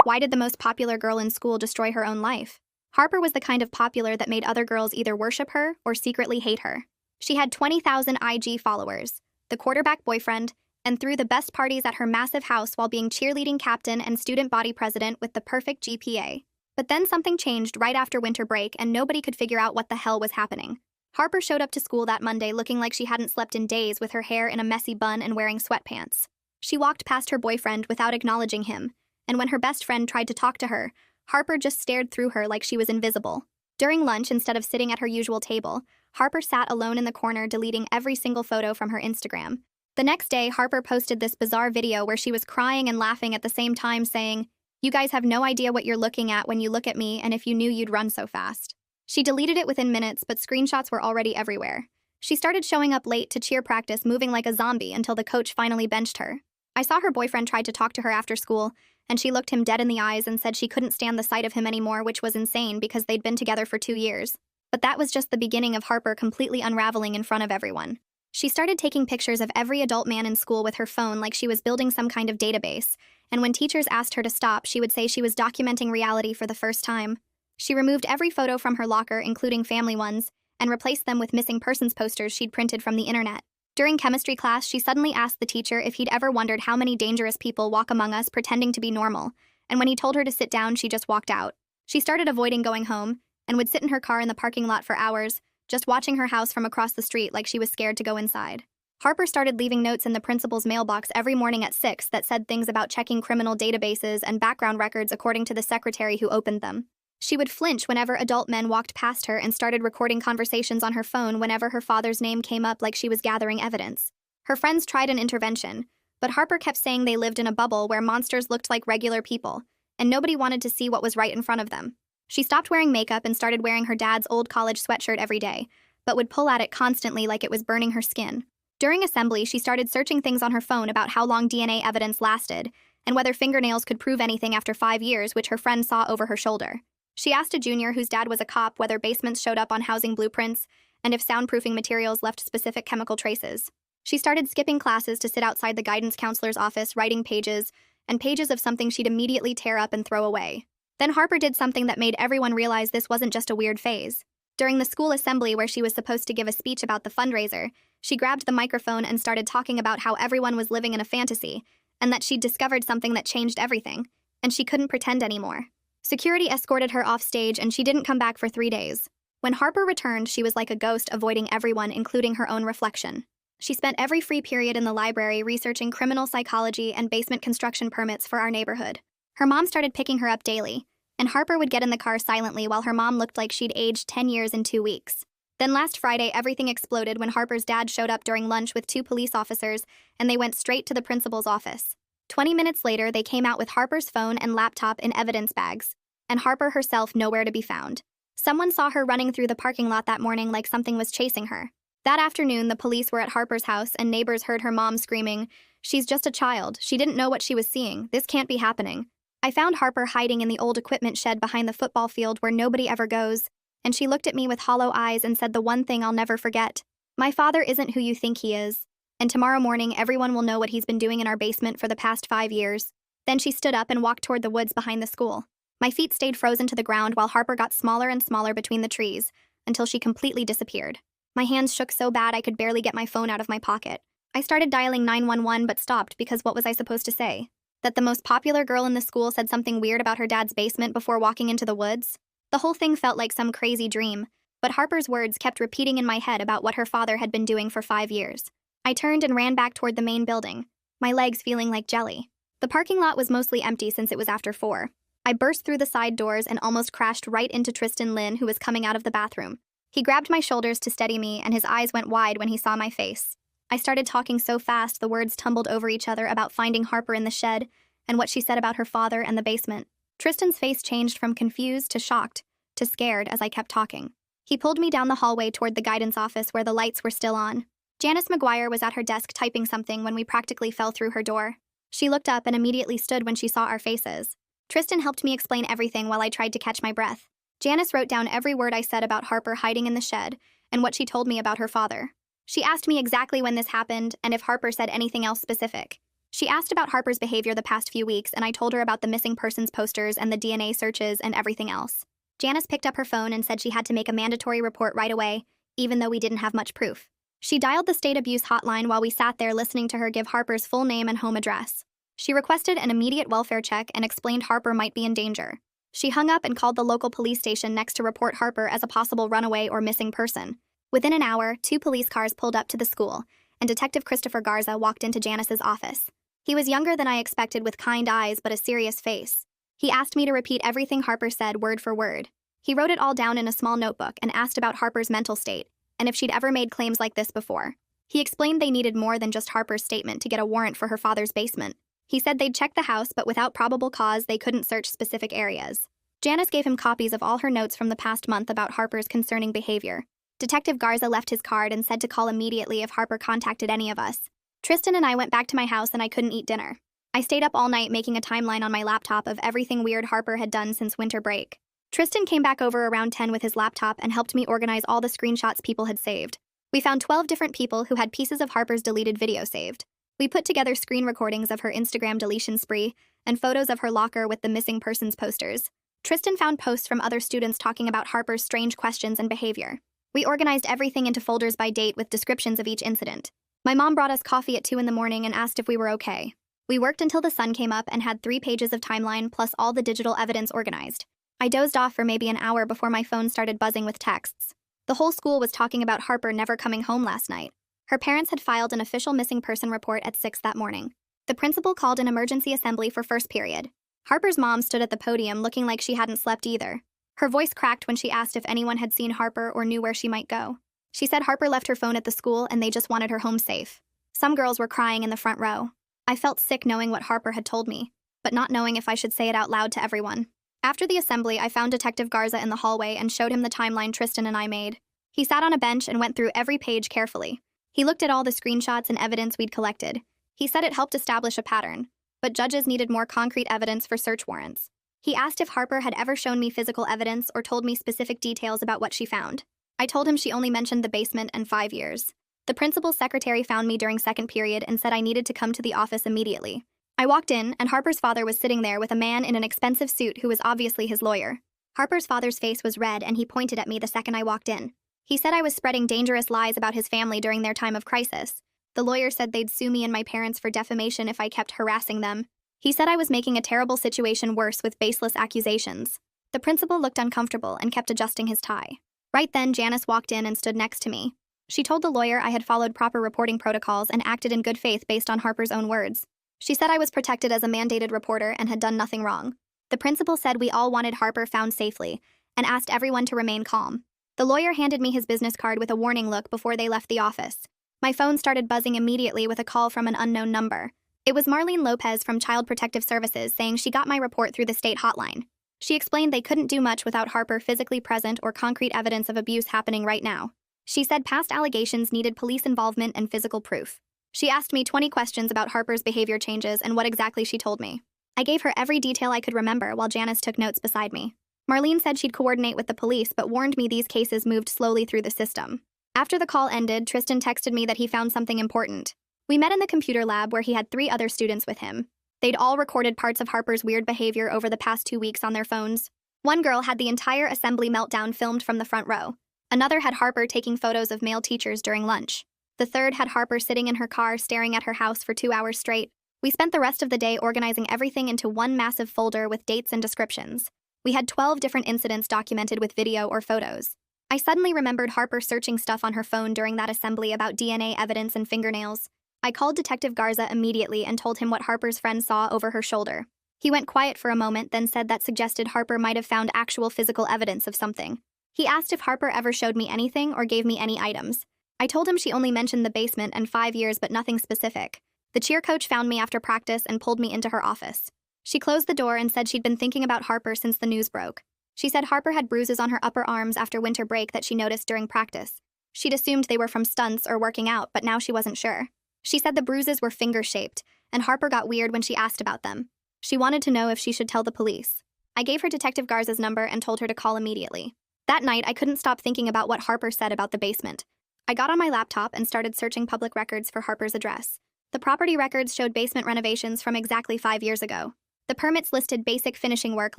Why did the most popular girl in school destroy her own life? Harper was the kind of popular that made other girls either worship her or secretly hate her. She had 20,000 IG followers, the quarterback boyfriend, and threw the best parties at her massive house while being cheerleading captain and student body president with the perfect GPA. But then something changed right after winter break and nobody could figure out what the hell was happening. Harper showed up to school that Monday looking like she hadn't slept in days with her hair in a messy bun and wearing sweatpants. She walked past her boyfriend without acknowledging him, and when her best friend tried to talk to her, Harper just stared through her like she was invisible. During lunch, instead of sitting at her usual table, Harper sat alone in the corner deleting every single photo from her Instagram. The next day, Harper posted this bizarre video where she was crying and laughing at the same time saying, "You guys have no idea what you're looking at when you look at me, and if you knew you'd run so fast." She deleted it within minutes, but screenshots were already everywhere. She started showing up late to cheer practice, moving like a zombie until the coach finally benched her. I saw her boyfriend tried to talk to her after school, and she looked him dead in the eyes and said she couldn't stand the sight of him anymore, which was insane because they'd been together for 2 years. But that was just the beginning of Harper completely unraveling in front of everyone. She started taking pictures of every adult man in school with her phone like she was building some kind of database, and when teachers asked her to stop, she would say she was documenting reality for the first time. She removed every photo from her locker, including family ones, and replaced them with missing persons posters she'd printed from the internet. During chemistry class, she suddenly asked the teacher if he'd ever wondered how many dangerous people walk among us pretending to be normal, and when he told her to sit down, she just walked out. She started avoiding going home, and would sit in her car in the parking lot for hours, just watching her house from across the street like she was scared to go inside. Harper started leaving notes in the principal's mailbox every morning at 6 that said things about checking criminal databases and background records according to the secretary who opened them. She would flinch whenever adult men walked past her and started recording conversations on her phone whenever her father's name came up like she was gathering evidence. Her friends tried an intervention, but Harper kept saying they lived in a bubble where monsters looked like regular people, and nobody wanted to see what was right in front of them. She stopped wearing makeup and started wearing her dad's old college sweatshirt every day, but would pull at it constantly like it was burning her skin. During assembly, she started searching things on her phone about how long DNA evidence lasted, and whether fingernails could prove anything after 5 years, which her friend saw over her shoulder. She asked a junior whose dad was a cop whether basements showed up on housing blueprints and if soundproofing materials left specific chemical traces. She started skipping classes to sit outside the guidance counselor's office writing pages and pages of something she'd immediately tear up and throw away. Then Harper did something that made everyone realize this wasn't just a weird phase. During the school assembly where she was supposed to give a speech about the fundraiser, she grabbed the microphone and started talking about how everyone was living in a fantasy and that she'd discovered something that changed everything, and she couldn't pretend anymore. Security escorted her off stage and she didn't come back for 3 days. When Harper returned, she was like a ghost, avoiding everyone, including her own reflection. She spent every free period in the library researching criminal psychology and basement construction permits for our neighborhood. Her mom started picking her up daily, and Harper would get in the car silently while her mom looked like she'd aged 10 years in 2 weeks. Then last Friday, everything exploded when Harper's dad showed up during lunch with 2 police officers, and they went straight to the principal's office. 20 minutes later, they came out with Harper's phone and laptop in evidence bags, and Harper herself nowhere to be found. Someone saw her running through the parking lot that morning like something was chasing her. That afternoon, the police were at Harper's house, and neighbors heard her mom screaming, "She's just a child. She didn't know what she was seeing. This can't be happening." I found Harper hiding in the old equipment shed behind the football field where nobody ever goes, and she looked at me with hollow eyes and said the one thing I'll never forget. "My father isn't who you think he is, and tomorrow morning everyone will know what he's been doing in our basement for the past 5 years." Then she stood up and walked toward the woods behind the school. My feet stayed frozen to the ground while Harper got smaller and smaller between the trees, until she completely disappeared. My hands shook so bad I could barely get my phone out of my pocket. I started dialing 911 but stopped because what was I supposed to say? That the most popular girl in the school said something weird about her dad's basement before walking into the woods? The whole thing felt like some crazy dream, but Harper's words kept repeating in my head about what her father had been doing for 5 years. I turned and ran back toward the main building, my legs feeling like jelly. The parking lot was mostly empty since it was after 4. I burst through the side doors and almost crashed right into Tristan Lin, who was coming out of the bathroom. He grabbed my shoulders to steady me, and his eyes went wide when he saw my face. I started talking so fast the words tumbled over each other about finding Harper in the shed and what she said about her father and the basement. Tristan's face changed from confused to shocked to scared as I kept talking. He pulled me down the hallway toward the guidance office where the lights were still on. Janice McGuire was at her desk typing something when we practically fell through her door. She looked up and immediately stood when she saw our faces. Tristan helped me explain everything while I tried to catch my breath. Janice wrote down every word I said about Harper hiding in the shed and what she told me about her father. She asked me exactly when this happened and if Harper said anything else specific. She asked about Harper's behavior the past few weeks, and I told her about the missing persons posters and the DNA searches and everything else. Janice picked up her phone and said she had to make a mandatory report right away, even though we didn't have much proof. She dialed the state abuse hotline while we sat there listening to her give Harper's full name and home address. She requested an immediate welfare check and explained Harper might be in danger. She hung up and called the local police station next to report Harper as a possible runaway or missing person. Within an hour, 2 police cars pulled up to the school, and Detective Christopher Garza walked into Janice's office. He was younger than I expected, with kind eyes but a serious face. He asked me to repeat everything Harper said word for word. He wrote it all down in a small notebook and asked about Harper's mental state, and if she'd ever made claims like this before. He explained they needed more than just Harper's statement to get a warrant for her father's basement. He said they'd check the house, but without probable cause, they couldn't search specific areas. Janice gave him copies of all her notes from the past month about Harper's concerning behavior. Detective Garza left his card and said to call immediately if Harper contacted any of us. Tristan and I went back to my house and I couldn't eat dinner. I stayed up all night making a timeline on my laptop of everything weird Harper had done since winter break. Tristan came back over around 10 with his laptop and helped me organize all the screenshots people had saved. We found 12 different people who had pieces of Harper's deleted video saved. We put together screen recordings of her Instagram deletion spree and photos of her locker with the missing persons posters. Tristan found posts from other students talking about Harper's strange questions and behavior. We organized everything into folders by date with descriptions of each incident. My mom brought us coffee at 2 in the morning and asked if we were okay. We worked until the sun came up and had 3 pages of timeline plus all the digital evidence organized. I dozed off for maybe an hour before my phone started buzzing with texts. The whole school was talking about Harper never coming home last night. Her parents had filed an official missing person report at 6 that morning. The principal called an emergency assembly for first period. Harper's mom stood at the podium looking like she hadn't slept either. Her voice cracked when she asked if anyone had seen Harper or knew where she might go. She said Harper left her phone at the school and they just wanted her home safe. Some girls were crying in the front row. I felt sick knowing what Harper had told me, but not knowing if I should say it out loud to everyone. After the assembly, I found Detective Garza in the hallway and showed him the timeline Tristan and I made. He sat on a bench and went through every page carefully. He looked at all the screenshots and evidence we'd collected. He said it helped establish a pattern, but judges needed more concrete evidence for search warrants. He asked if Harper had ever shown me physical evidence or told me specific details about what she found. I told him she only mentioned the basement and 5 years. The principal's secretary found me during second period and said I needed to come to the office immediately. I walked in, and Harper's father was sitting there with a man in an expensive suit who was obviously his lawyer. Harper's father's face was red, and he pointed at me the second I walked in. He said I was spreading dangerous lies about his family during their time of crisis. The lawyer said they'd sue me and my parents for defamation if I kept harassing them. He said I was making a terrible situation worse with baseless accusations. The principal looked uncomfortable and kept adjusting his tie. Right then, Janice walked in and stood next to me. She told the lawyer I had followed proper reporting protocols and acted in good faith based on Harper's own words. She said I was protected as a mandated reporter and had done nothing wrong. The principal said we all wanted Harper found safely and asked everyone to remain calm. The lawyer handed me his business card with a warning look before they left the office. My phone started buzzing immediately with a call from an unknown number. It was Marlene Lopez from Child Protective Services saying she got my report through the state hotline. She explained they couldn't do much without Harper physically present or concrete evidence of abuse happening right now. She said past allegations needed police involvement and physical proof. She asked me 20 questions about Harper's behavior changes and what exactly she told me. I gave her every detail I could remember while Janice took notes beside me. Marlene said she'd coordinate with the police but warned me these cases moved slowly through the system. After the call ended, Tristan texted me that he found something important. We met in the computer lab where he had 3 other students with him. They'd all recorded parts of Harper's weird behavior over the past 2 weeks on their phones. One girl had the entire assembly meltdown filmed from the front row. Another had Harper taking photos of male teachers during lunch. The third had Harper sitting in her car staring at her house for 2 hours straight. We spent the rest of the day organizing everything into one massive folder with dates and descriptions. We had 12 different incidents documented with video or photos. I suddenly remembered Harper searching stuff on her phone during that assembly about DNA evidence and fingernails. I called Detective Garza immediately and told him what Harper's friend saw over her shoulder. He went quiet for a moment, then said that suggested Harper might have found actual physical evidence of something. He asked if Harper ever showed me anything or gave me any items. I told him she only mentioned the basement and 5 years but nothing specific. The cheer coach found me after practice and pulled me into her office. She closed the door and said she'd been thinking about Harper since the news broke. She said Harper had bruises on her upper arms after winter break that she noticed during practice. She'd assumed they were from stunts or working out, but now she wasn't sure. She said the bruises were finger-shaped, and Harper got weird when she asked about them. She wanted to know if she should tell the police. I gave her Detective Garza's number and told her to call immediately. That night, I couldn't stop thinking about what Harper said about the basement. I got on my laptop and started searching public records for Harper's address. The property records showed basement renovations from exactly 5 years ago. The permits listed basic finishing work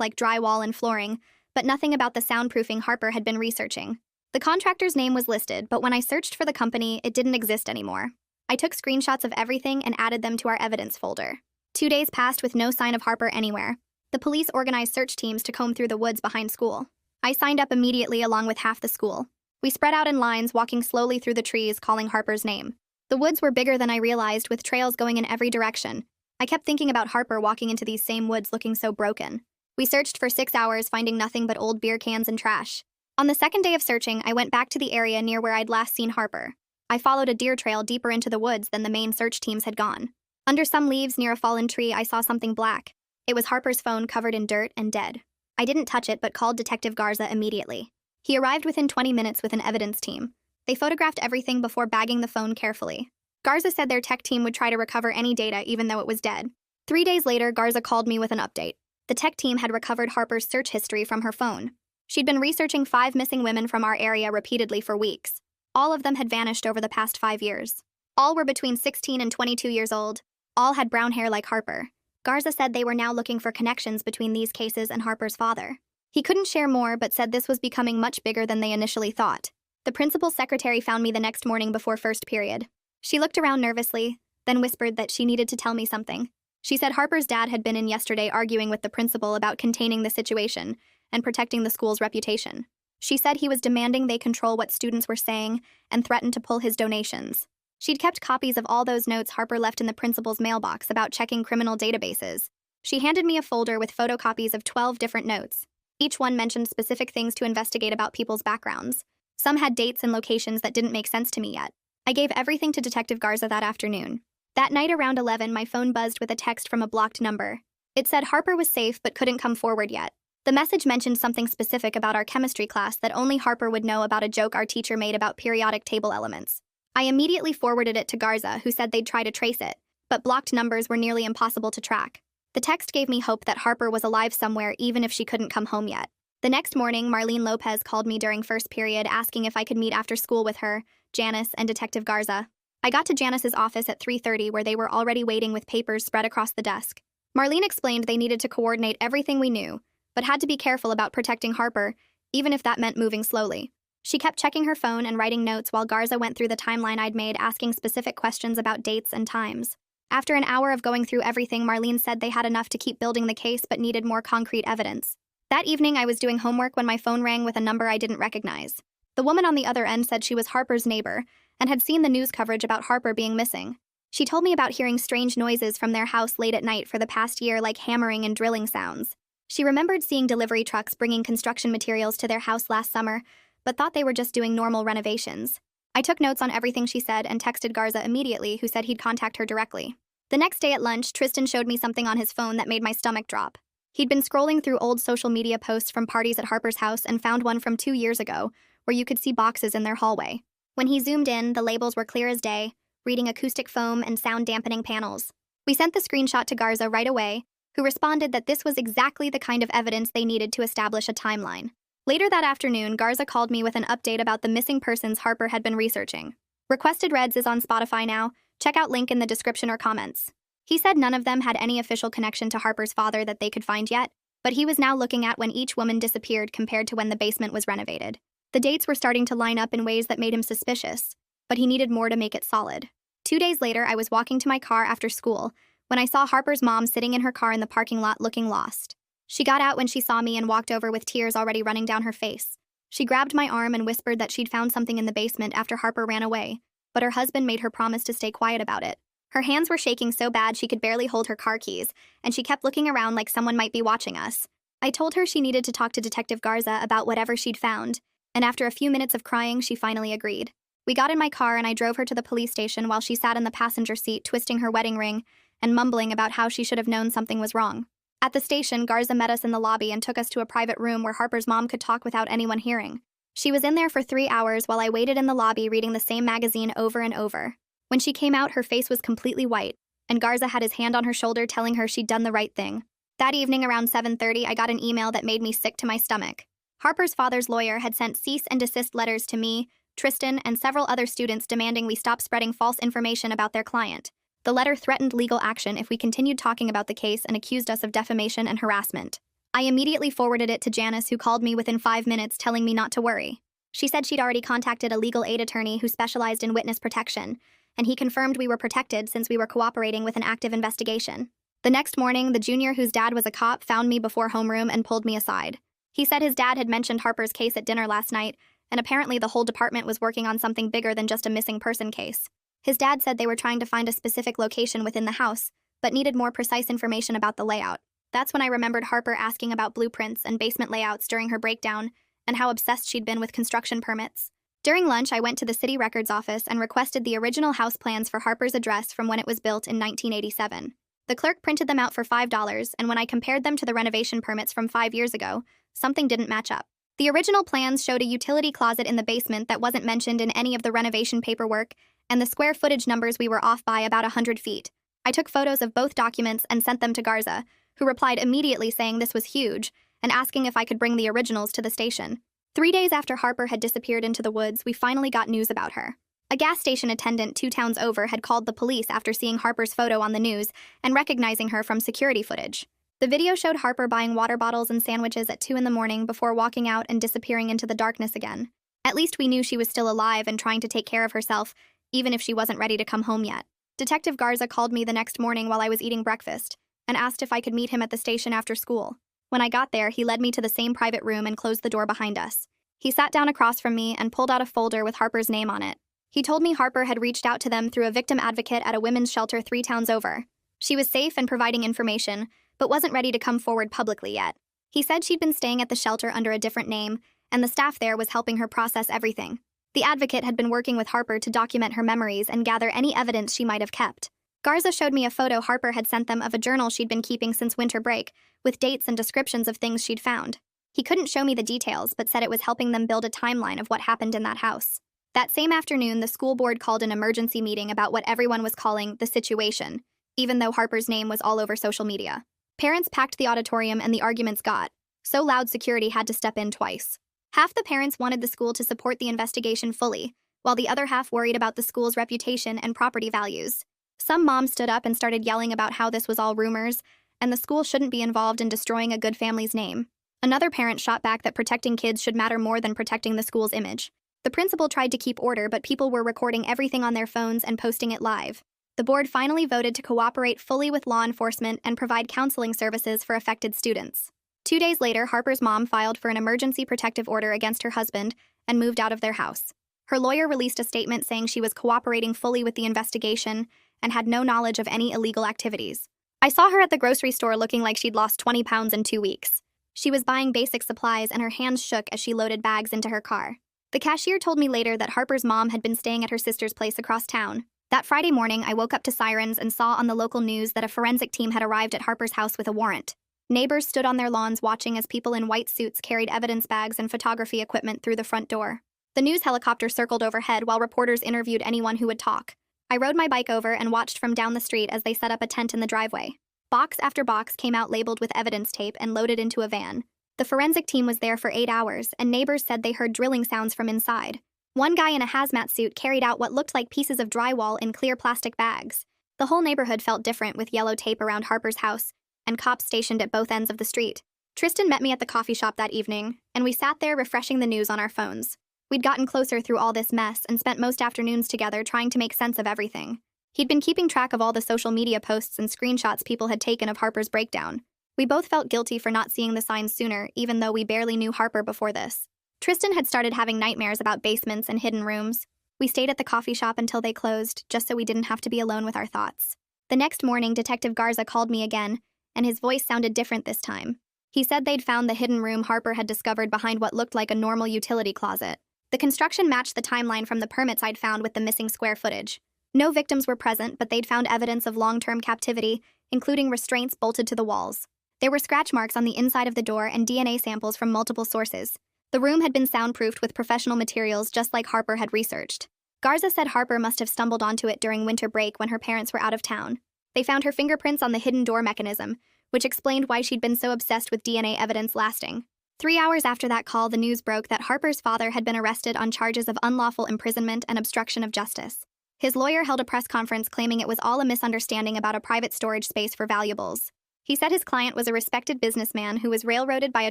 like drywall and flooring, but nothing about the soundproofing Harper had been researching. The contractor's name was listed, but when I searched for the company, it didn't exist anymore. I took screenshots of everything and added them to our evidence folder. 2 days passed with no sign of Harper anywhere. The police organized search teams to comb through the woods behind school. I signed up immediately along with half the school. We spread out in lines, walking slowly through the trees, calling Harper's name. The woods were bigger than I realized, with trails going in every direction. I kept thinking about Harper walking into these same woods looking so broken. We searched for 6 hours, finding nothing but old beer cans and trash. On the second day of searching, I went back to the area near where I'd last seen Harper. I followed a deer trail deeper into the woods than the main search teams had gone. Under some leaves near a fallen tree, I saw something black. It was Harper's phone, covered in dirt and dead. I didn't touch it, but called Detective Garza immediately. He arrived within 20 minutes with an evidence team. They photographed everything before bagging the phone carefully. Garza said their tech team would try to recover any data even though it was dead. 3 days later, Garza called me with an update. The tech team had recovered Harper's search history from her phone. She'd been researching 5 missing women from our area repeatedly for weeks. All of them had vanished over the past 5 years. All were between 16 and 22 years old. All had brown hair like Harper. Garza said they were now looking for connections between these cases and Harper's father. He couldn't share more, but said this was becoming much bigger than they initially thought. The principal's secretary found me the next morning before first period. She looked around nervously, then whispered that she needed to tell me something. She said Harper's dad had been in yesterday arguing with the principal about containing the situation and protecting the school's reputation. She said he was demanding they control what students were saying and threatened to pull his donations. She'd kept copies of all those notes Harper left in the principal's mailbox about checking criminal databases. She handed me a folder with photocopies of 12 different notes. Each one mentioned specific things to investigate about people's backgrounds. Some had dates and locations that didn't make sense to me yet. I gave everything to Detective Garza that afternoon. That night around 11, my phone buzzed with a text from a blocked number. It said Harper was safe but couldn't come forward yet. The message mentioned something specific about our chemistry class that only Harper would know about, a joke our teacher made about periodic table elements. I immediately forwarded it to Garza, who said they'd try to trace it, but blocked numbers were nearly impossible to track. The text gave me hope that Harper was alive somewhere even if she couldn't come home yet. The next morning, Marlene Lopez called me during first period asking if I could meet after school with her, Janice, and Detective Garza. I got to Janice's office at 3:30, where they were already waiting with papers spread across the desk. Marlene explained they needed to coordinate everything we knew, but had to be careful about protecting Harper, even if that meant moving slowly. She kept checking her phone and writing notes while Garza went through the timeline I'd made, asking specific questions about dates and times. After an hour of going through everything, Marlene said they had enough to keep building the case but needed more concrete evidence. That evening, I was doing homework when my phone rang with a number I didn't recognize. The woman on the other end said she was Harper's neighbor and had seen the news coverage about Harper being missing. She told me about hearing strange noises from their house late at night for the past year, like hammering and drilling sounds. She remembered seeing delivery trucks bringing construction materials to their house last summer, but thought they were just doing normal renovations. I took notes on everything she said and texted Garza immediately, who said he'd contact her directly. The next day at lunch, Tristan showed me something on his phone that made my stomach drop. He'd been scrolling through old social media posts from parties at Harper's house and found one from 2 years ago, where you could see boxes in their hallway. When he zoomed in, the labels were clear as day, reading acoustic foam and sound-dampening panels. We sent the screenshot to Garza right away, who responded that this was exactly the kind of evidence they needed to establish a timeline. Later that afternoon, Garza called me with an update about the missing persons Harper had been researching. Requested Reds is on Spotify now. Check out link in the description or comments. He said none of them had any official connection to Harper's father that they could find yet, but he was now looking at when each woman disappeared compared to when the basement was renovated. The dates were starting to line up in ways that made him suspicious, but he needed more to make it solid. 2 days later, I was walking to my car after school when I saw Harper's mom sitting in her car in the parking lot looking lost. She got out when she saw me and walked over with tears already running down her face. She grabbed my arm and whispered that she'd found something in the basement after Harper ran away, but her husband made her promise to stay quiet about it. Her hands were shaking so bad she could barely hold her car keys, and she kept looking around like someone might be watching us. I told her she needed to talk to Detective Garza about whatever she'd found, and after a few minutes of crying, she finally agreed. We got in my car and I drove her to the police station while she sat in the passenger seat twisting her wedding ring and mumbling about how she should have known something was wrong. At the station, Garza met us in the lobby and took us to a private room where Harper's mom could talk without anyone hearing. She was in there for 3 hours while I waited in the lobby reading the same magazine over and over. When she came out, her face was completely white, and Garza had his hand on her shoulder telling her she'd done the right thing. That evening around 7:30, I got an email that made me sick to my stomach. Harper's father's lawyer had sent cease and desist letters to me, Tristan, and several other students demanding we stop spreading false information about their client. The letter threatened legal action if we continued talking about the case and accused us of defamation and harassment. I immediately forwarded it to Janice, who called me within 5 minutes telling me not to worry. She said she'd already contacted a legal aid attorney who specialized in witness protection, and he confirmed we were protected since we were cooperating with an active investigation. The next morning, the junior whose dad was a cop found me before homeroom and pulled me aside. He said his dad had mentioned Harper's case at dinner last night, and apparently the whole department was working on something bigger than just a missing person case. His dad said they were trying to find a specific location within the house, but needed more precise information about the layout. That's when I remembered Harper asking about blueprints and basement layouts during her breakdown, and how obsessed she'd been with construction permits. During lunch, I went to the city records office and requested the original house plans for Harper's address from when it was built in 1987. The clerk printed them out for $5, and when I compared them to the renovation permits from 5 years ago, something didn't match up. The original plans showed a utility closet in the basement that wasn't mentioned in any of the renovation paperwork, and the square footage numbers we were off by about 100 feet. I took photos of both documents and sent them to Garza, who replied immediately saying this was huge, and asking if I could bring the originals to the station. 3 days after Harper had disappeared into the woods, we finally got news about her. A gas station attendant 2 towns over had called the police after seeing Harper's photo on the news and recognizing her from security footage. The video showed Harper buying water bottles and sandwiches at 2 in the morning before walking out and disappearing into the darkness again. At least we knew she was still alive and trying to take care of herself, even if she wasn't ready to come home yet. Detective Garza called me the next morning while I was eating breakfast and asked if I could meet him at the station after school. When I got there, he led me to the same private room and closed the door behind us. He sat down across from me and pulled out a folder with Harper's name on it. He told me Harper had reached out to them through a victim advocate at a women's shelter 3 towns over. She was safe and providing information, but wasn't ready to come forward publicly yet. He said she'd been staying at the shelter under a different name, and the staff there was helping her process everything. The advocate had been working with Harper to document her memories and gather any evidence she might have kept. Garza showed me a photo Harper had sent them of a journal she'd been keeping since winter break, with dates and descriptions of things she'd found. He couldn't show me the details, but said it was helping them build a timeline of what happened in that house. That same afternoon, the school board called an emergency meeting about what everyone was calling the situation, even though Harper's name was all over social media. Parents packed the auditorium and the arguments got so loud security had to step in twice. Half the parents wanted the school to support the investigation fully, while the other half worried about the school's reputation and property values. Some moms stood up and started yelling about how this was all rumors, and the school shouldn't be involved in destroying a good family's name. Another parent shot back that protecting kids should matter more than protecting the school's image. The principal tried to keep order, but people were recording everything on their phones and posting it live. The board finally voted to cooperate fully with law enforcement and provide counseling services for affected students. 2 days later, Harper's mom filed for an emergency protective order against her husband and moved out of their house. Her lawyer released a statement saying she was cooperating fully with the investigation and had no knowledge of any illegal activities. I saw her at the grocery store looking like she'd lost 20 pounds in 2 weeks. She was buying basic supplies and her hands shook as she loaded bags into her car. The cashier told me later that Harper's mom had been staying at her sister's place across town. That Friday morning, I woke up to sirens and saw on the local news that a forensic team had arrived at Harper's house with a warrant. Neighbors stood on their lawns watching as people in white suits carried evidence bags and photography equipment through the front door. The news helicopter circled overhead while reporters interviewed anyone who would talk. I rode my bike over and watched from down the street as they set up a tent in the driveway. Box after box came out labeled with evidence tape and loaded into a van. The forensic team was there for 8 hours, and neighbors said they heard drilling sounds from inside. One guy in a hazmat suit carried out what looked like pieces of drywall in clear plastic bags. The whole neighborhood felt different with yellow tape around Harper's house and cops stationed at both ends of the street. Tristan met me at the coffee shop that evening, and we sat there refreshing the news on our phones. We'd gotten closer through all this mess and spent most afternoons together trying to make sense of everything. He'd been keeping track of all the social media posts and screenshots people had taken of Harper's breakdown. We both felt guilty for not seeing the signs sooner, even though we barely knew Harper before this. Tristan had started having nightmares about basements and hidden rooms. We stayed at the coffee shop until they closed, just so we didn't have to be alone with our thoughts. The next morning, Detective Garza called me again, and his voice sounded different this time. He said they'd found the hidden room Harper had discovered behind what looked like a normal utility closet. The construction matched the timeline from the permits I'd found with the missing square footage. No victims were present, but they'd found evidence of long-term captivity, including restraints bolted to the walls. There were scratch marks on the inside of the door and DNA samples from multiple sources. The room had been soundproofed with professional materials just like Harper had researched. Garza said Harper must have stumbled onto it during winter break when her parents were out of town. They found her fingerprints on the hidden door mechanism, which explained why she'd been so obsessed with DNA evidence lasting. 3 hours after that call, the news broke that Harper's father had been arrested on charges of unlawful imprisonment and obstruction of justice. His lawyer held a press conference claiming it was all a misunderstanding about a private storage space for valuables. He said his client was a respected businessman who was railroaded by a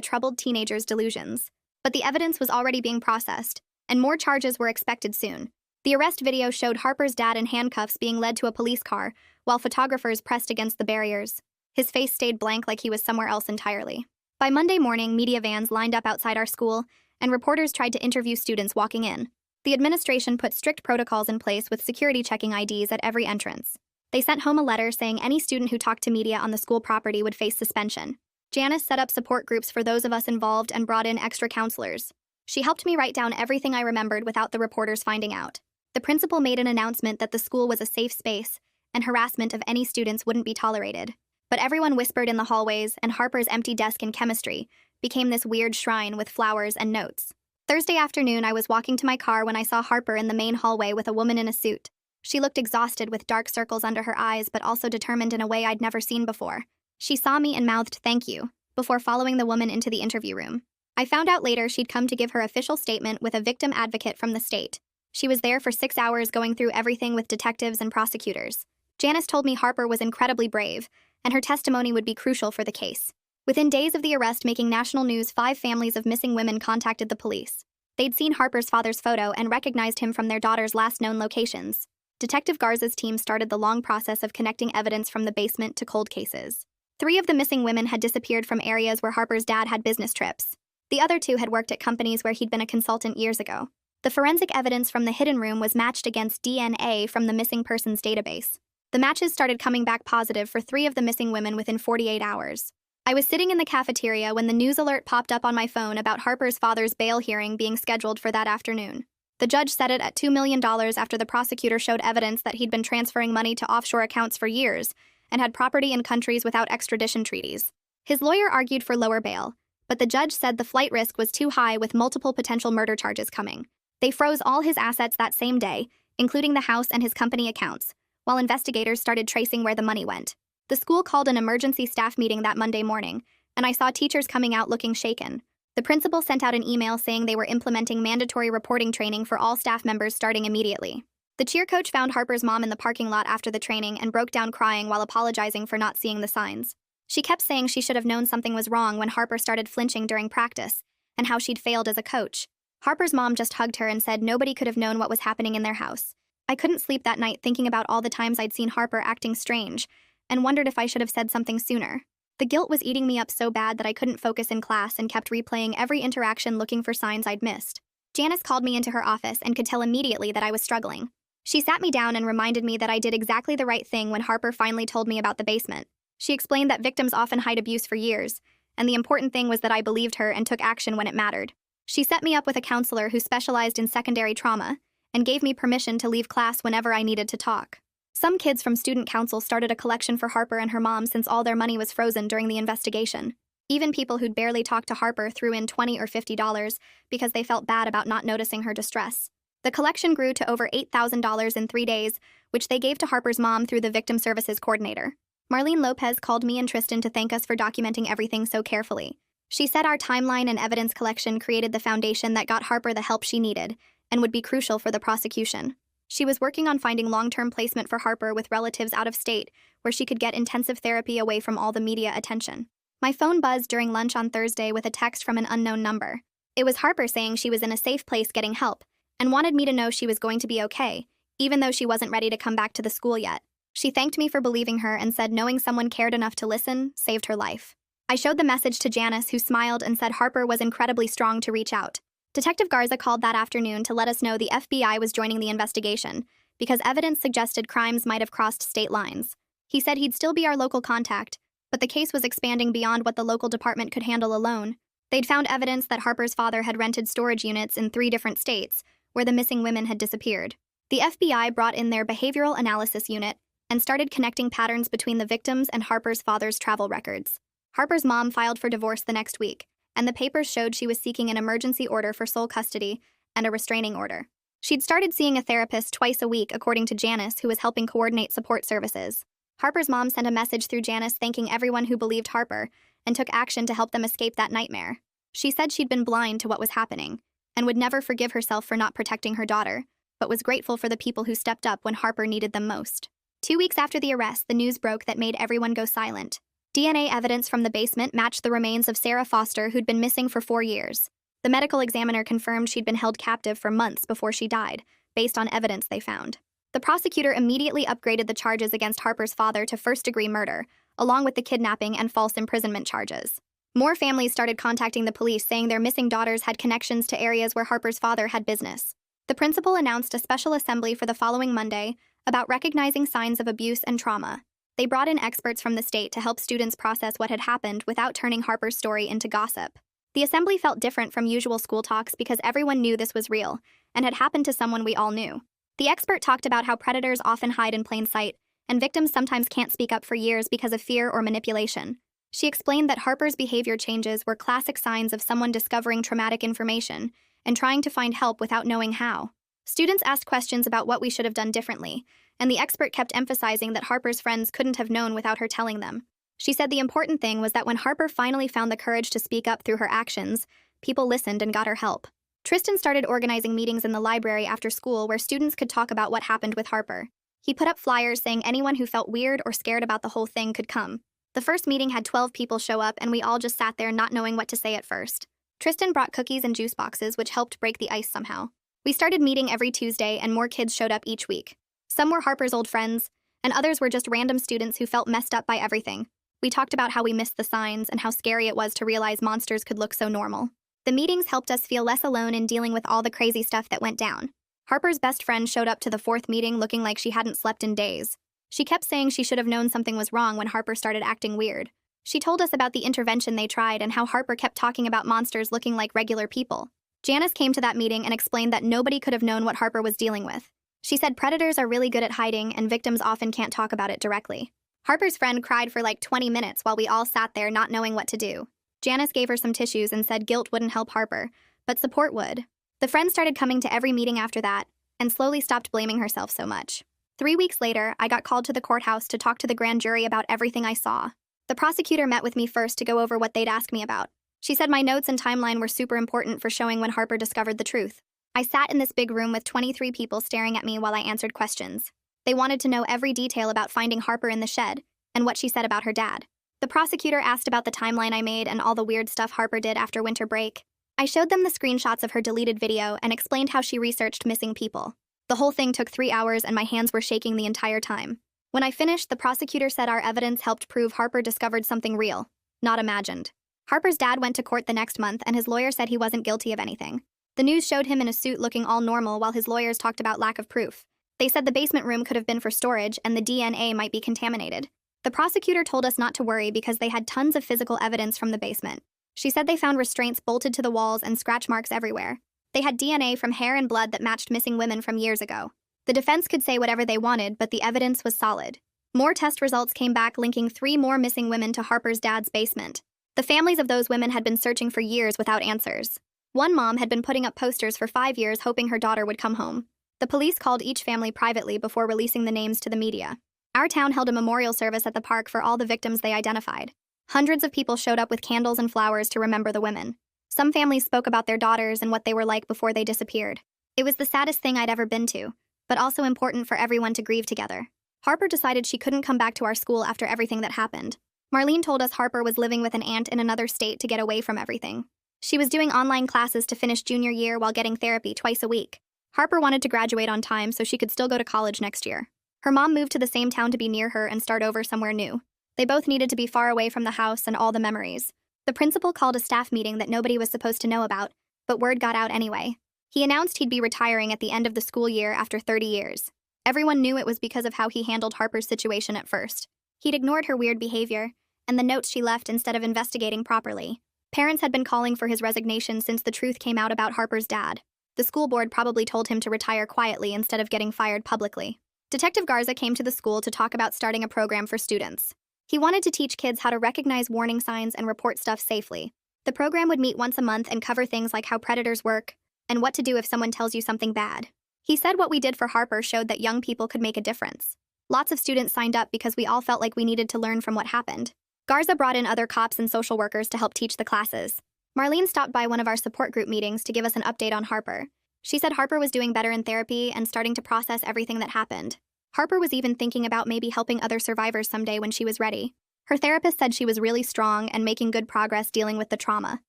troubled teenager's delusions. But the evidence was already being processed, and more charges were expected soon. The arrest video showed Harper's dad in handcuffs being led to a police car, while photographers pressed against the barriers. His face stayed blank like he was somewhere else entirely. By Monday morning, media vans lined up outside our school, and reporters tried to interview students walking in. The administration put strict protocols in place with security checking IDs at every entrance. They sent home a letter saying any student who talked to media on the school property would face suspension. Janice set up support groups for those of us involved and brought in extra counselors. She helped me write down everything I remembered without the reporters finding out. The principal made an announcement that the school was a safe space, and harassment of any students wouldn't be tolerated. But everyone whispered in the hallways, and Harper's empty desk in chemistry became this weird shrine with flowers and notes. Thursday afternoon, I was walking to my car when I saw Harper in the main hallway with a woman in a suit. She looked exhausted with dark circles under her eyes, but also determined in a way I'd never seen before. She saw me and mouthed "thank you" before following the woman into the interview room. I found out later she'd come to give her official statement with a victim advocate from the state. She was there for 6 hours going through everything with detectives and prosecutors. Janice told me Harper was incredibly brave, and her testimony would be crucial for the case. Within days of the arrest making national news, 5 families of missing women contacted the police. They'd seen Harper's father's photo and recognized him from their daughter's last known locations. Detective Garza's team started the long process of connecting evidence from the basement to cold cases. 3 of the missing women had disappeared from areas where Harper's dad had business trips. The other 2 had worked at companies where he'd been a consultant years ago. The forensic evidence from the hidden room was matched against DNA from the missing persons database. The matches started coming back positive for 3 of the missing women within 48 hours. I was sitting in the cafeteria when the news alert popped up on my phone about Harper's father's bail hearing being scheduled for that afternoon. The judge set it at $2 million after the prosecutor showed evidence that he'd been transferring money to offshore accounts for years and had property in countries without extradition treaties. His lawyer argued for lower bail, but the judge said the flight risk was too high with multiple potential murder charges coming. They froze all his assets that same day, including the house and his company accounts, while investigators started tracing where the money went. The school called an emergency staff meeting that Monday morning, and I saw teachers coming out looking shaken. The principal sent out an email saying they were implementing mandatory reporting training for all staff members starting immediately. The cheer coach found Harper's mom in the parking lot after the training and broke down crying while apologizing for not seeing the signs. She kept saying she should have known something was wrong when Harper started flinching during practice, and how she'd failed as a coach. Harper's mom just hugged her and said nobody could have known what was happening in their house. I couldn't sleep that night thinking about all the times I'd seen Harper acting strange, and wondered if I should have said something sooner. The guilt was eating me up so bad that I couldn't focus in class and kept replaying every interaction looking for signs I'd missed. Janice called me into her office and could tell immediately that I was struggling. She sat me down and reminded me that I did exactly the right thing when Harper finally told me about the basement. She explained that victims often hide abuse for years, and the important thing was that I believed her and took action when it mattered. She set me up with a counselor who specialized in secondary trauma and gave me permission to leave class whenever I needed to talk. Some kids from student council started a collection for Harper and her mom since all their money was frozen during the investigation. Even people who'd barely talked to Harper threw in $20 or $50 because they felt bad about not noticing her distress. The collection grew to over $8,000 in 3 days, which they gave to Harper's mom through the Victim Services Coordinator. Marlene Lopez called me and Tristan to thank us for documenting everything so carefully. She said our timeline and evidence collection created the foundation that got Harper the help she needed and would be crucial for the prosecution. She was working on finding long-term placement for Harper with relatives out of state, where she could get intensive therapy away from all the media attention. My phone buzzed during lunch on Thursday with a text from an unknown number. It was Harper saying she was in a safe place getting help and wanted me to know she was going to be okay, even though she wasn't ready to come back to the school yet. She thanked me for believing her and said knowing someone cared enough to listen saved her life. I showed the message to Janice, who smiled and said Harper was incredibly strong to reach out. Detective Garza called that afternoon to let us know the FBI was joining the investigation because evidence suggested crimes might have crossed state lines. He said he'd still be our local contact, but the case was expanding beyond what the local department could handle alone. They'd found evidence that Harper's father had rented storage units in 3 different states where the missing women had disappeared. The FBI brought in their behavioral analysis unit and started connecting patterns between the victims and Harper's father's travel records. Harper's mom filed for divorce the next week, and the papers showed she was seeking an emergency order for sole custody and a restraining order. She'd started seeing a therapist twice a week, according to Janice, who was helping coordinate support services. Harper's mom sent a message through Janice thanking everyone who believed Harper and took action to help them escape that nightmare. She said she'd been blind to what was happening and would never forgive herself for not protecting her daughter, but was grateful for the people who stepped up when Harper needed them most. 2 weeks after the arrest, the news broke that made everyone go silent. DNA evidence from the basement matched the remains of Sarah Foster, who'd been missing for 4 years. The medical examiner confirmed she'd been held captive for months before she died, based on evidence they found. The prosecutor immediately upgraded the charges against Harper's father to first-degree murder, along with the kidnapping and false imprisonment charges. More families started contacting the police saying their missing daughters had connections to areas where Harper's father had business. The principal announced a special assembly for the following Monday about recognizing signs of abuse and trauma. They brought in experts from the state to help students process what had happened without turning Harper's story into gossip. The assembly felt different from usual school talks because everyone knew this was real and had happened to someone we all knew. The expert talked about how predators often hide in plain sight, and victims sometimes can't speak up for years because of fear or manipulation. She explained that Harper's behavior changes were classic signs of someone discovering traumatic information and trying to find help without knowing how. Students asked questions about what we should have done differently, and the expert kept emphasizing that Harper's friends couldn't have known without her telling them. She said the important thing was that when Harper finally found the courage to speak up through her actions, people listened and got her help. Tristan started organizing meetings in the library after school where students could talk about what happened with Harper. He put up flyers saying anyone who felt weird or scared about the whole thing could come. The first meeting had 12 people show up, and we all just sat there not knowing what to say at first. Tristan brought cookies and juice boxes, which helped break the ice somehow. We started meeting every Tuesday, and more kids showed up each week. Some were Harper's old friends, and others were just random students who felt messed up by everything. We talked about how we missed the signs and how scary it was to realize monsters could look so normal. The meetings helped us feel less alone in dealing with all the crazy stuff that went down. Harper's best friend showed up to the 4th meeting looking like she hadn't slept in days. She kept saying she should have known something was wrong when Harper started acting weird. She told us about the intervention they tried and how Harper kept talking about monsters looking like regular people. Janice came to that meeting and explained that nobody could have known what Harper was dealing with. She said predators are really good at hiding and victims often can't talk about it directly. Harper's friend cried for like 20 minutes while we all sat there not knowing what to do. Janice gave her some tissues and said guilt wouldn't help Harper, but support would. The friend started coming to every meeting after that and slowly stopped blaming herself so much. 3 weeks later, I got called to the courthouse to talk to the grand jury about everything I saw. The prosecutor met with me first to go over what they'd ask me about. She said my notes and timeline were super important for showing when Harper discovered the truth. I sat in this big room with 23 people staring at me while I answered questions. They wanted to know every detail about finding Harper in the shed and what she said about her dad. The prosecutor asked about the timeline I made and all the weird stuff Harper did after winter break. I showed them the screenshots of her deleted video and explained how she researched missing people. The whole thing took 3 hours and my hands were shaking the entire time. When I finished, the prosecutor said our evidence helped prove Harper discovered something real, not imagined. Harper's dad went to court the next month and his lawyer said he wasn't guilty of anything. The news showed him in a suit looking all normal while his lawyers talked about lack of proof. They said the basement room could have been for storage and the DNA might be contaminated. The prosecutor told us not to worry because they had tons of physical evidence from the basement. She said they found restraints bolted to the walls and scratch marks everywhere. They had DNA from hair and blood that matched missing women from years ago. The defense could say whatever they wanted, but the evidence was solid. More test results came back linking 3 more missing women to Harper's dad's basement. The families of those women had been searching for years without answers. One mom had been putting up posters for 5 years hoping her daughter would come home. The police called each family privately before releasing the names to the media. Our town held a memorial service at the park for all the victims they identified. Hundreds of people showed up with candles and flowers to remember the women. Some families spoke about their daughters and what they were like before they disappeared. It was the saddest thing I'd ever been to, but also important for everyone to grieve together. Harper decided she couldn't come back to our school after everything that happened. Marlene told us Harper was living with an aunt in another state to get away from everything. She was doing online classes to finish junior year while getting therapy twice a week. Harper wanted to graduate on time so she could still go to college next year. Her mom moved to the same town to be near her and start over somewhere new. They both needed to be far away from the house and all the memories. The principal called a staff meeting that nobody was supposed to know about, but word got out anyway. He announced he'd be retiring at the end of the school year after 30 years. Everyone knew it was because of how he handled Harper's situation at first. He'd ignored her weird behavior and the notes she left instead of investigating properly. Parents had been calling for his resignation since the truth came out about Harper's dad. The school board probably told him to retire quietly instead of getting fired publicly. Detective Garza came to the school to talk about starting a program for students. He wanted to teach kids how to recognize warning signs and report stuff safely. The program would meet once a month and cover things like how predators work and what to do if someone tells you something bad. He said what we did for Harper showed that young people could make a difference. Lots of students signed up because we all felt like we needed to learn from what happened. Garza brought in other cops and social workers to help teach the classes. Marlene stopped by one of our support group meetings to give us an update on Harper. She said Harper was doing better in therapy and starting to process everything that happened. Harper was even thinking about maybe helping other survivors someday when she was ready. Her therapist said she was really strong and making good progress dealing with the trauma.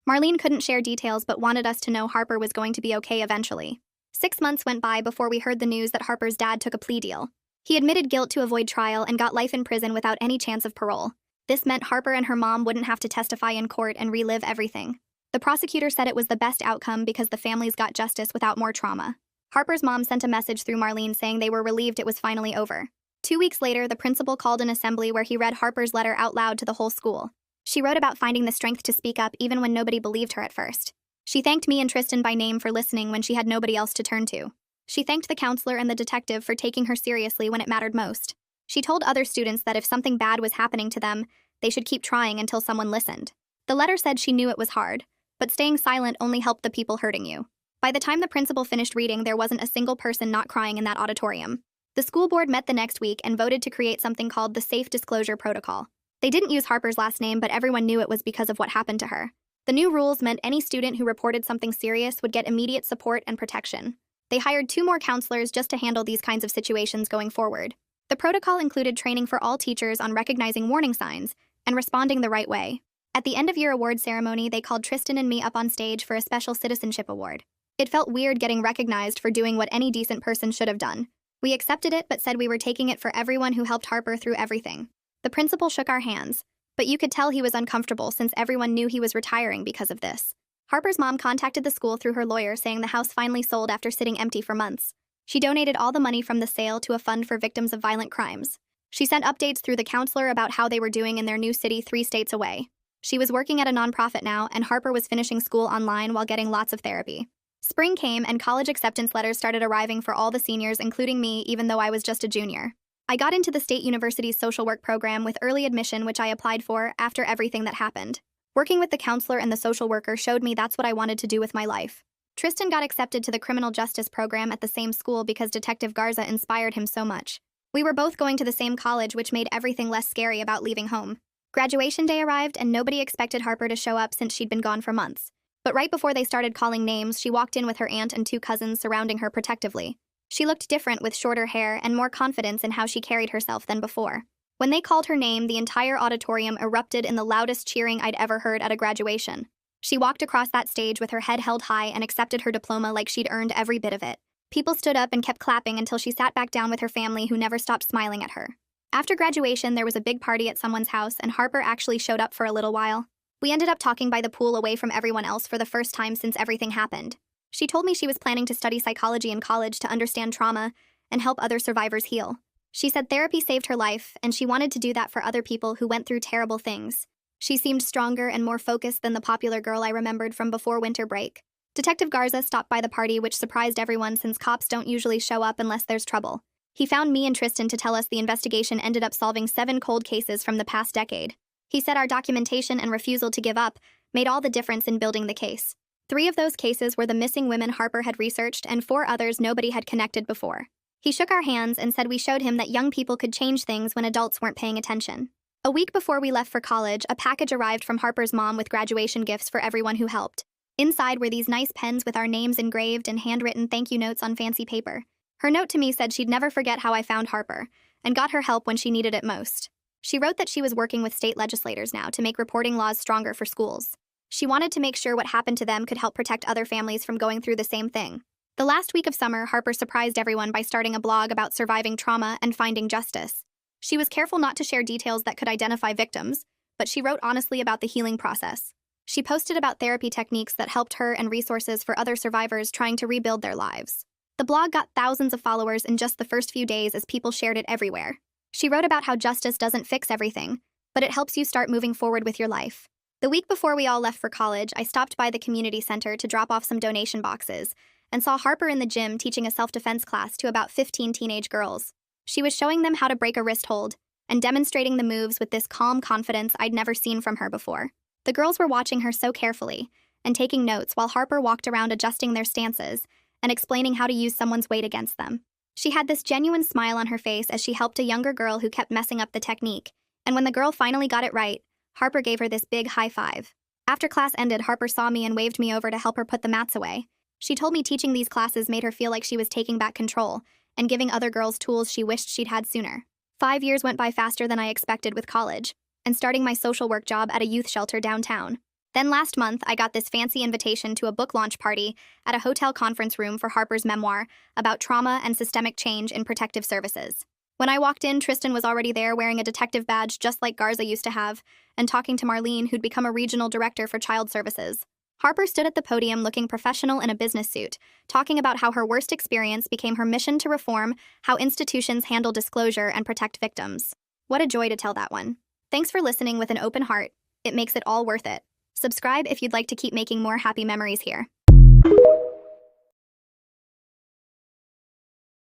Marlene couldn't share details but wanted us to know Harper was going to be okay eventually. 6 months went by before we heard the news that Harper's dad took a plea deal. He admitted guilt to avoid trial and got life in prison without any chance of parole. This meant Harper and her mom wouldn't have to testify in court and relive everything. The prosecutor said it was the best outcome because the families got justice without more trauma. Harper's mom sent a message through Marlene saying they were relieved it was finally over. 2 weeks later, the principal called an assembly where he read Harper's letter out loud to the whole school. She wrote about finding the strength to speak up even when nobody believed her at first. She thanked me and Tristan by name for listening when she had nobody else to turn to. She thanked the counselor and the detective for taking her seriously when it mattered most. She told other students that if something bad was happening to them, they should keep trying until someone listened. The letter said she knew it was hard, but staying silent only helped the people hurting you. By the time the principal finished reading, there wasn't a single person not crying in that auditorium. The school board met the next week and voted to create something called the Safe Disclosure Protocol. They didn't use Harper's last name, but everyone knew it was because of what happened to her. The new rules meant any student who reported something serious would get immediate support and protection. They hired 2 more counselors just to handle these kinds of situations going forward. The protocol included training for all teachers on recognizing warning signs and responding the right way. At the end-of-year award ceremony, they called Tristan and me up on stage for a special citizenship award. It felt weird getting recognized for doing what any decent person should have done. We accepted it but said we were taking it for everyone who helped Harper through everything. The principal shook our hands, but you could tell he was uncomfortable since everyone knew he was retiring because of this. Harper's mom contacted the school through her lawyer saying the house finally sold after sitting empty for months. She donated all the money from the sale to a fund for victims of violent crimes. She sent updates through the counselor about how they were doing in their new city 3 states away. She was working at a nonprofit now, and Harper was finishing school online while getting lots of therapy. Spring came and college acceptance letters started arriving for all the seniors, including me, even though I was just a junior. I got into the State University's social work program with early admission, which I applied for after everything that happened. Working with the counselor and the social worker showed me that's what I wanted to do with my life. Tristan got accepted to the criminal justice program at the same school because Detective Garza inspired him so much. We were both going to the same college, which made everything less scary about leaving home. Graduation day arrived and nobody expected Harper to show up since she'd been gone for months. But right before they started calling names, she walked in with her aunt and 2 cousins surrounding her protectively. She looked different with shorter hair and more confidence in how she carried herself than before. When they called her name, the entire auditorium erupted in the loudest cheering I'd ever heard at a graduation. She walked across that stage with her head held high and accepted her diploma like she'd earned every bit of it. People stood up and kept clapping until she sat back down with her family, who never stopped smiling at her. After graduation, there was a big party at someone's house, and Harper actually showed up for a little while. We ended up talking by the pool away from everyone else for the first time since everything happened. She told me she was planning to study psychology in college to understand trauma and help other survivors heal. She said therapy saved her life, and she wanted to do that for other people who went through terrible things. She seemed stronger and more focused than the popular girl I remembered from before winter break. Detective Garza stopped by the party, which surprised everyone since cops don't usually show up unless there's trouble. He found me and Tristan to tell us the investigation ended up solving 7 cold cases from the past decade. He said our documentation and refusal to give up made all the difference in building the case. 3 of those cases were the missing women Harper had researched, and 4 others nobody had connected before. He shook our hands and said we showed him that young people could change things when adults weren't paying attention. A week before we left for college, a package arrived from Harper's mom with graduation gifts for everyone who helped. Inside were these nice pens with our names engraved and handwritten thank you notes on fancy paper. Her note to me said she'd never forget how I found Harper and got her help when she needed it most. She wrote that she was working with state legislators now to make reporting laws stronger for schools. She wanted to make sure what happened to them could help protect other families from going through the same thing. The last week of summer, Harper surprised everyone by starting a blog about surviving trauma and finding justice. She was careful not to share details that could identify victims, but she wrote honestly about the healing process. She posted about therapy techniques that helped her and resources for other survivors trying to rebuild their lives. The blog got thousands of followers in just the first few days as people shared it everywhere. She wrote about how justice doesn't fix everything, but it helps you start moving forward with your life. The week before we all left for college, I stopped by the community center to drop off some donation boxes and saw Harper in the gym teaching a self-defense class to about 15 teenage girls. She was showing them how to break a wrist hold and demonstrating the moves with this calm confidence I'd never seen from her before. The girls were watching her so carefully and taking notes while Harper walked around adjusting their stances and explaining how to use someone's weight against them. She had this genuine smile on her face as she helped a younger girl who kept messing up the technique, and when the girl finally got it right, Harper gave her this big high five. After class ended, Harper saw me and waved me over to help her put the mats away. She told me teaching these classes made her feel like she was taking back control and giving other girls tools she wished she'd had sooner. 5 years went by faster than I expected with college, and starting my social work job at a youth shelter downtown. Then last month, I got this fancy invitation to a book launch party at a hotel conference room for Harper's memoir about trauma and systemic change in protective services. When I walked in, Tristan was already there wearing a detective badge just like Garza used to have, and talking to Marlene, who'd become a regional director for child services. Harper stood at the podium looking professional in a business suit, talking about how her worst experience became her mission to reform how institutions handle disclosure and protect victims. What a joy to tell that one. Thanks for listening with an open heart. It makes it all worth it. Subscribe if you'd like to keep making more happy memories here.